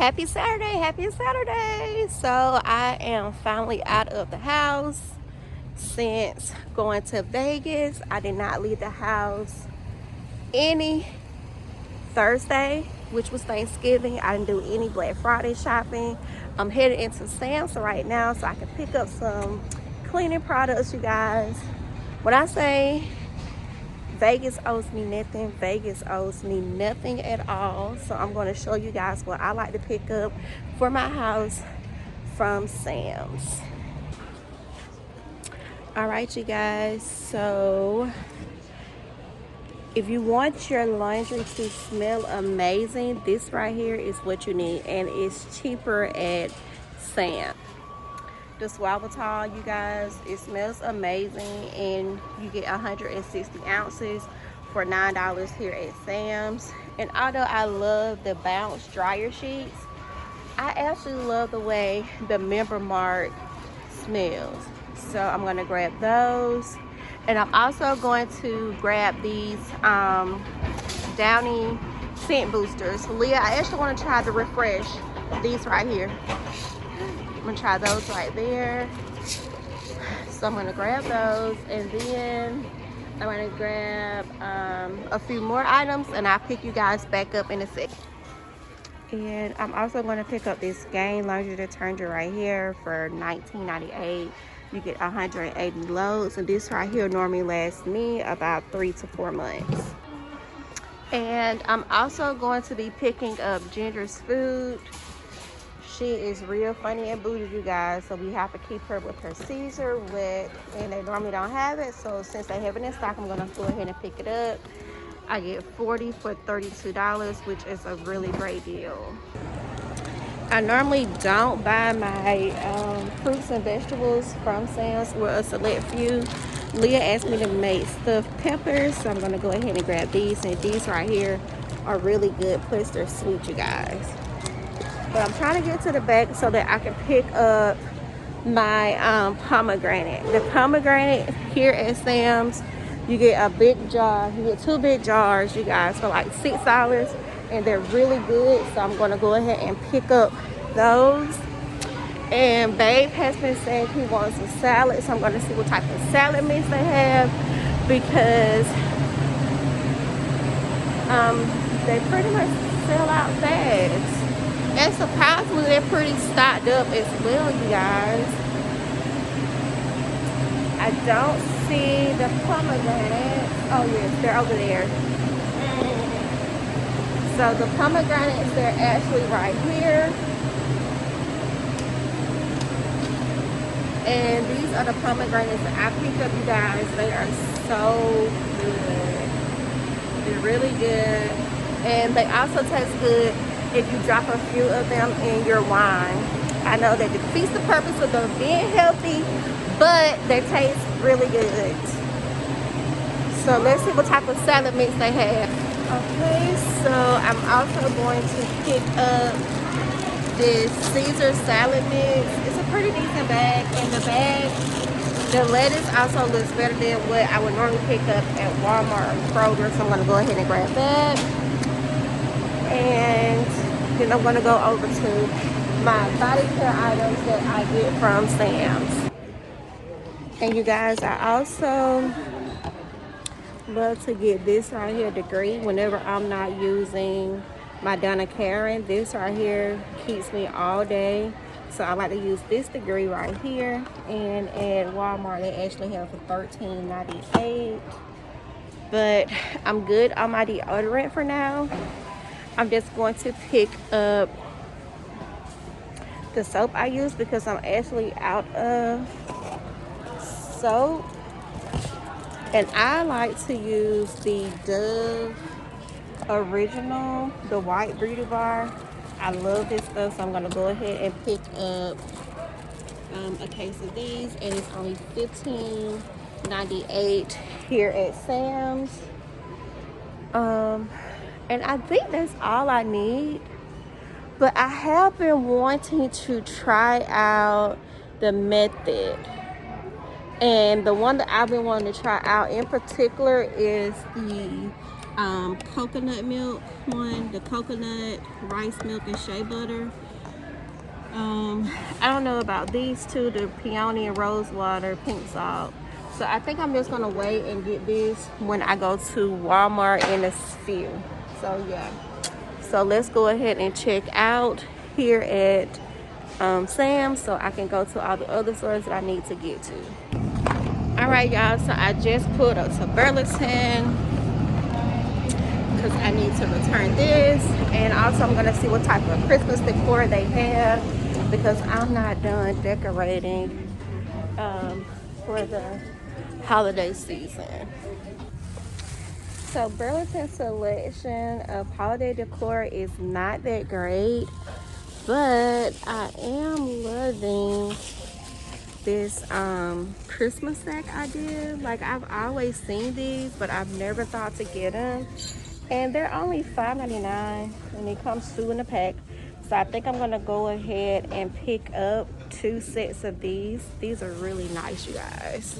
Happy Saturday, happy Saturday. So I am finally out of the house since going to Vegas. I did not leave the house any Thursday, which was Thanksgiving. I didn't do any Black Friday shopping. I'm headed into Sam's right now so I can pick up some cleaning products, you guys. When I say Vegas owes me nothing, Vegas owes me nothing at all. So I'm going to show you guys what I like to pick up for my house from Sam's. All right, you guys. So if you want your laundry to smell amazing, this right here is what you need, and it's cheaper at Sam's. The Swabble, you guys, it smells amazing, and you get 160 ounces for $9 here at Sam's. And although I love the Bounce dryer sheets, I actually love the way the Member Mark smells. So I'm going to grab those, and I'm also going to grab these Downy scent boosters. Leah, I actually want to try the Refresh, these right here. I'm gonna try those right there. So I'm gonna grab those, and then I'm gonna grab a few more items, and I'll pick you guys back up in a sec. And I'm also gonna pick up this Gain laundry detergent right here for $19.98. You get 180 loads, and this right here normally lasts me about 3 to 4 months. And I'm also going to be picking up Ginger's food. She is real funny and booty, you guys, so we have to keep her with her Caesar wet, and they normally don't have it, so since they have it in stock, I'm gonna go ahead and pick it up. I get 40 for $32, which is a really great deal. I normally don't buy my fruits and vegetables from Sam's, with a select few. Leah asked me to make stuffed peppers, so I'm gonna go ahead and grab these, and these right here are really good, plus they're sweet, you guys. But I'm trying to get to the back so that I can pick up my pomegranate. The pomegranate here at Sam's, you get a big jar. You get 2 big jars, you guys, for like $6, and they're really good. So I'm going to go ahead and pick up those. And Babe has been saying he wants a salad, so I'm going to see what type of salad mix they have, because they pretty much sell out fast. And surprisingly, they're pretty stocked up as well, you guys. I don't see the pomegranates. Oh yes, they're over there. So the pomegranates, they're actually right here. And these are the pomegranates that I picked up, you guys. They are so good. They're really good. And they also taste good if you drop a few of them in your wine. I know that defeats the purpose of them being healthy, but they taste really good. So let's see what type of salad mix they have. Okay, so I'm also going to pick up this Caesar salad mix. It's a pretty decent bag. In the bag, the lettuce also looks better than what I would normally pick up at Walmart or Kroger, so I'm gonna go ahead and grab that. And then I'm going to go over to my body care items that I get from Sam's. And you guys, I also love to get this right here, Degree, whenever I'm not using my Donna Karan. This right here keeps me all day. So I like to use this Degree right here. And at Walmart, they actually have for $13.98. But I'm good on my deodorant for now. I'm just going to pick up the soap I use because I'm actually out of soap. And I like to use the Dove Original, the white beauty bar. I love this stuff, so I'm going to go ahead and pick up a case of these. And it's only $15.98 here at Sam's. And I think that's all I need. But I have been wanting to try out the Mythic. And the one that I've been wanting to try out in particular is the coconut milk one, the coconut, rice milk, and shea butter. I don't know about these two, the peony and rose water, pink salt. So I think I'm just gonna wait and get this when I go to Walmart in a few. So yeah. So let's go ahead and check out here at Sam's so I can go to all the other stores that I need to get to. All right, y'all. So I just pulled up to Burlington because I need to return this, and also I'm gonna see what type of Christmas decor they have because I'm not done decorating for the holiday season. So Burlington's selection of holiday decor is not that great, but I am loving this Christmas sack idea. Like, I've always seen these, but I've never thought to get them, and they're only $5.99 and it comes 2 in a pack. So I think I'm gonna go ahead and pick up 2 sets of these. These are really nice, you guys.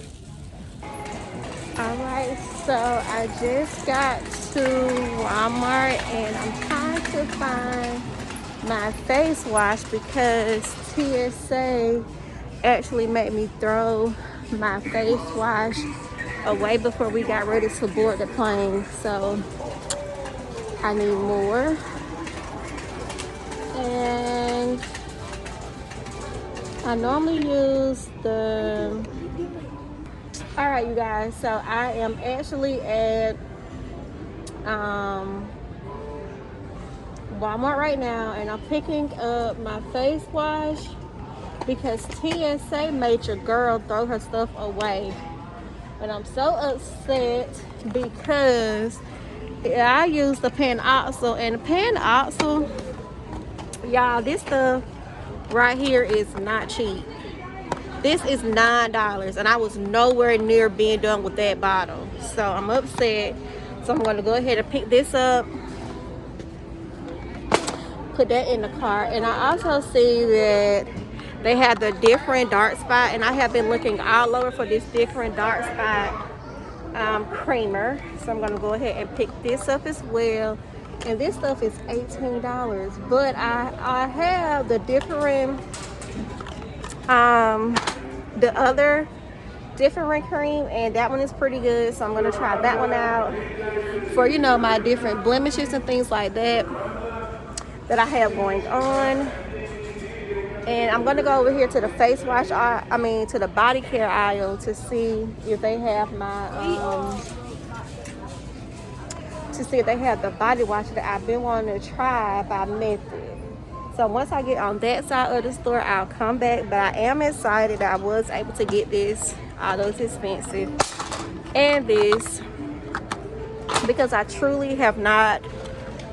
All right, so I just got to Walmart and I'm trying to find my face wash because TSA actually made me throw my face wash away before we got ready to board the plane. So I need more. And I normally use the... All right, you guys, so I am actually at Walmart right now, and I'm picking up my face wash because TSA made your girl throw her stuff away. And I'm so upset because I use the xoxo, and the xoxo, y'all, this stuff right here is not cheap. This is $9 and I was nowhere near being done with that bottle. So I'm upset. So I'm going to go ahead and pick this up, put that in the cart. And I also see that they have the different dark spot, and I have been looking all over for this different dark spot creamer. So I'm going to go ahead and pick this up as well. And this stuff is $18, but I have the different the other different cream, and that one is pretty good, so I'm going to try that one out for, you know, my different blemishes and things like that I have going on. And I'm going to go over here to the face wash, to the body care aisle to see if they have my the body wash that I've been wanting to try by Mythic. So once I get on that side of the store, I'll come back. But I am excited that I was able to get this, although it's expensive, and this, because I truly have not,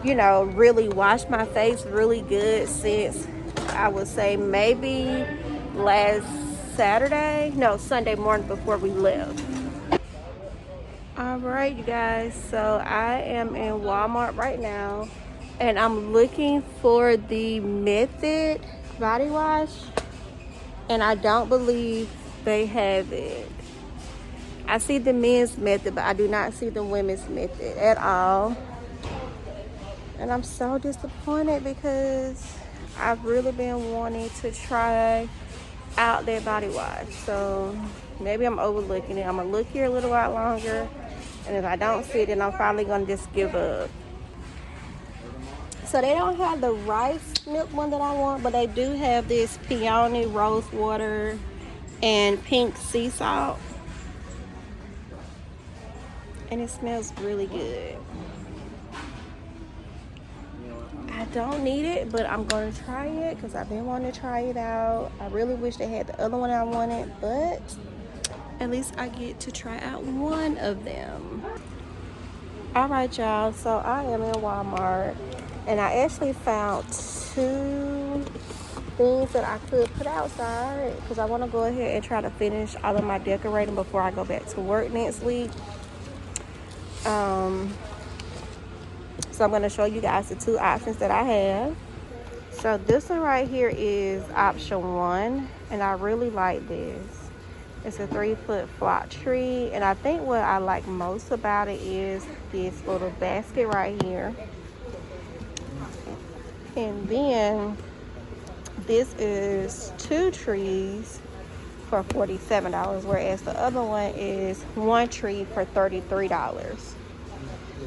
you know, really washed my face really good since, I would say, maybe last Sunday morning before we left. All right, you guys, so I am in Walmart right now. And I'm looking for the Mythic body wash, and I don't believe they have it. I see the men's Mythic, but I do not see the women's Mythic at all. And I'm so disappointed because I've really been wanting to try out that body wash. So maybe I'm overlooking it. I'm gonna look here a little while longer, and if I don't see it, then I'm finally gonna just give up. So they don't have the rice milk one that I want, but they do have this peony, rose water, and pink sea salt. And it smells really good. I don't need it, but I'm going to try it because I've been wanting to try it out. I really wish they had the other one I wanted, but at least I get to try out one of them. All right, y'all, so I am in Walmart. And I actually found 2 things that I could put outside because I want to go ahead and try to finish all of my decorating before I go back to work next week. So I'm going to show you guys the 2 options that I have. So this one right here is option 1, and I really like this. It's a 3-foot flock tree, and I think what I like most about it is this little basket right here. And then this is 2 trees for $47, whereas the other one is 1 tree for $33.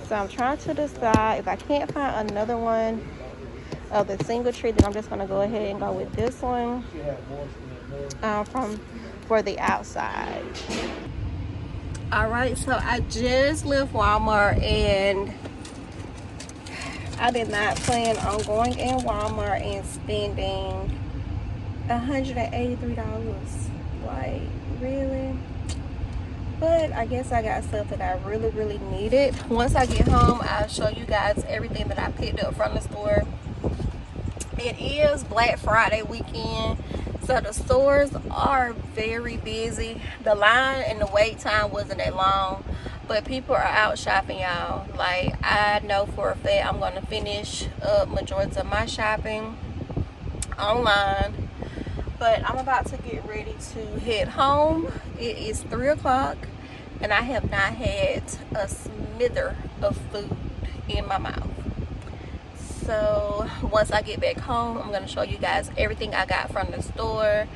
So I'm trying to decide if I can't find another one of the single tree, then I'm just gonna go ahead and go with this one for the outside. All right, so I just left Walmart, and I did not plan on going in Walmart and spending $183. Like, really? But I guess I got stuff that I really needed. Once I get home, I'll show you guys everything that I picked up from the store. It is Black Friday weekend, so the stores are very busy. The line and the wait time wasn't that long, but people are out shopping, y'all. Like, I know for a fact I'm going to finish up majority of my shopping online. But I'm about to get ready to head home. It is 3 o'clock, and I have not had a smither of food in my mouth. So once I get back home, I'm going to show you guys everything I got from the store.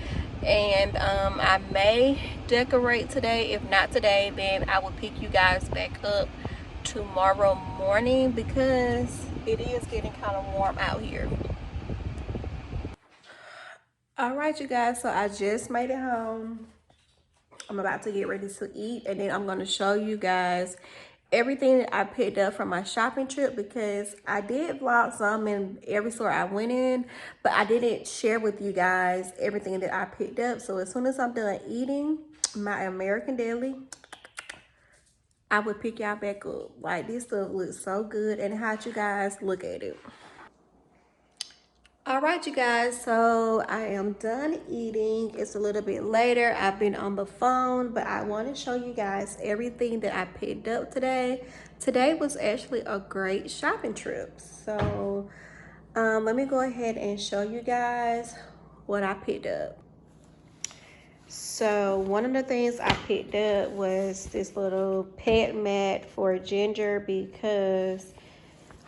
And I may decorate today. If not today, then I will pick you guys back up tomorrow morning, because it is getting kind of warm out here. All right, you guys, so I just made it home. I'm about to get ready to eat, and then I'm going to show you guys everything that I picked up from my shopping trip, because I did vlog some in every store I went in, but I didn't share with you guys everything that I picked up. So as soon as I'm done eating my American Deli, I would pick y'all back up. Like, this stuff looks so good, and how'd you guys look at it? All right, you guys, so I am done eating. It's a little bit later. I've been on the phone, but I want to show you guys everything that I picked up today. Today was actually a great shopping trip. So let me go ahead and show you guys what I picked up. So one of the things I picked up was this little pet mat for Ginger, because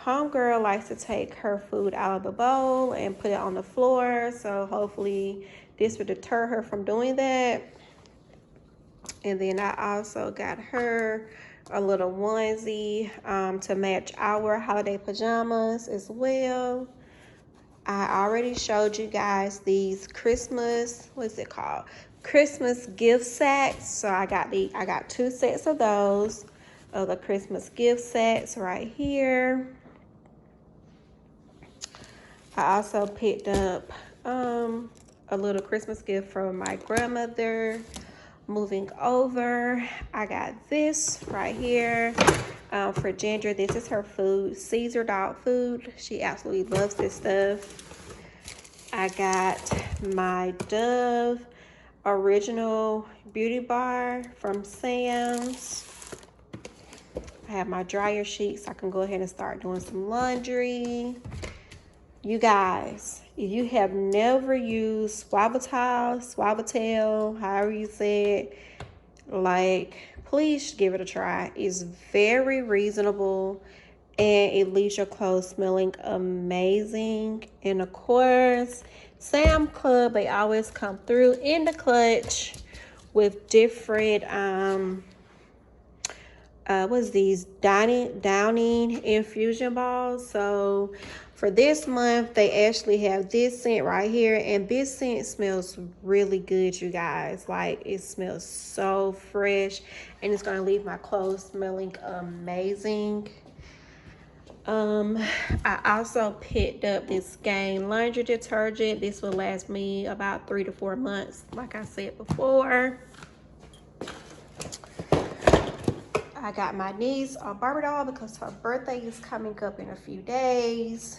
homegirl likes to take her food out of the bowl and put it on the floor. So hopefully this would deter her from doing that. And then I also got her a little onesie to match our holiday pajamas as well. I already showed you guys these Christmas, what's it called? Christmas gift sets. So I got 2 sets of those, of the Christmas gift sets right here. I also picked up a little Christmas gift from my grandmother. Moving over, I got this right here for Ginger. This is her food, Caesar dog food. She absolutely loves this stuff. I got my Dove original beauty bar from Sam's. I have my dryer sheets. I can go ahead and start doing some laundry. You guys, if you have never used Suavitel, however you say it, like, please give it a try. It's very reasonable, and it leaves your clothes smelling amazing. And of course, Sam Club, they always come through in the clutch with different what's these Downy infusion balls. So for this month, they actually have this scent right here, and this scent smells really good, you guys. Like, it smells so fresh, and it's gonna leave my clothes smelling amazing. I also picked up this Gain laundry detergent. This will last me about 3 to 4 months, like I said before. I got my niece a Barbie doll because her birthday is coming up in a few days.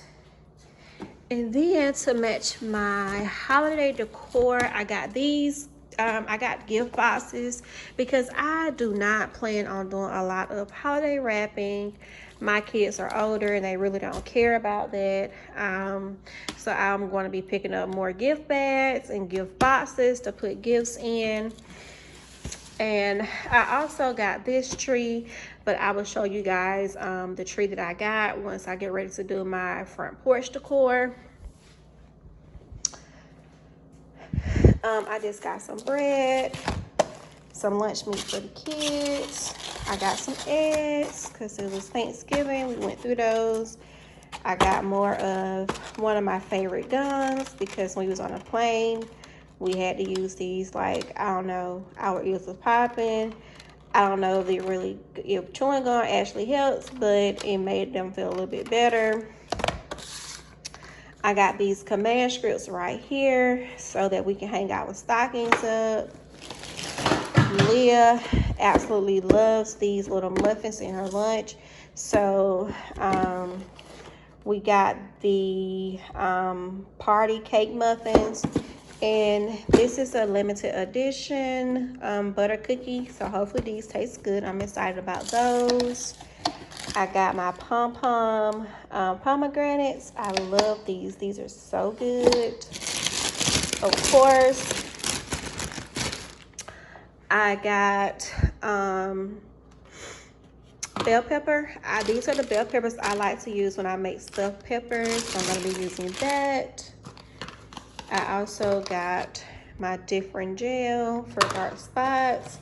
And then to match my holiday decor, I got these. I got gift boxes because I do not plan on doing a lot of holiday wrapping. My kids are older and they really don't care about that. So I'm going to be picking up more gift bags and gift boxes to put gifts in. And I also got this tree, but I will show you guys the tree that I got once I get ready to do my front porch decor. I just got some bread, some lunch meat for the kids. I got some eggs because it was Thanksgiving. We went through those. I got more of one of my favorite gums because when we was on a plane, we had to use these. Like, I don't know, our ears was popping. I don't know if chewing gum actually helps, but it made them feel a little bit better. I got these command scripts right here so that we can hang our stockings up. Leah absolutely loves these little muffins in her lunch. So we got the party cake muffins. And this is a limited edition butter cookie. So hopefully these taste good. I'm excited about those. I got my pom-pom pomegranates. I love these. These are so good. Of course, I got bell pepper. These are the bell peppers I like to use when I make stuffed peppers. So I'm going to be using that. I also got my different gel for dark spots.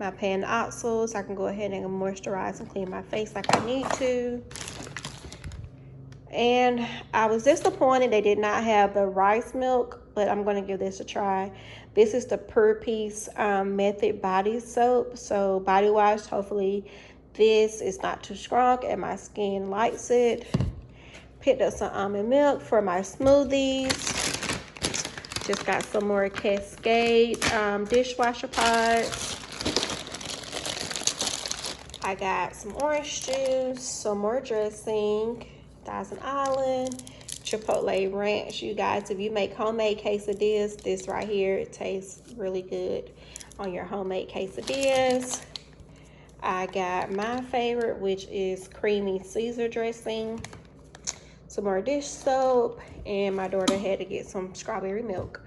My pan oxo, so I can go ahead and moisturize and clean my face like I need to. And I was disappointed they did not have the rice milk, but I'm going to give this a try. This is the Per Piece Mythic body soap. So body wash, hopefully this is not too strong and my skin likes it. Picked up some almond milk for my smoothies. Just got some more Cascade dishwasher pods. I got some orange juice, some more dressing, Thousand Island, Chipotle Ranch. You guys, if you make homemade quesadillas, this right here, it tastes really good on your homemade quesadillas. I got my favorite, which is creamy Caesar dressing, some more dish soap, and my daughter had to get some strawberry milk.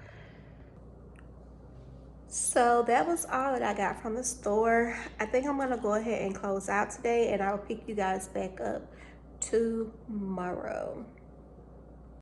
So that was all that I got from the store. I think I'm gonna go ahead and close out today, and I'll pick you guys back up tomorrow.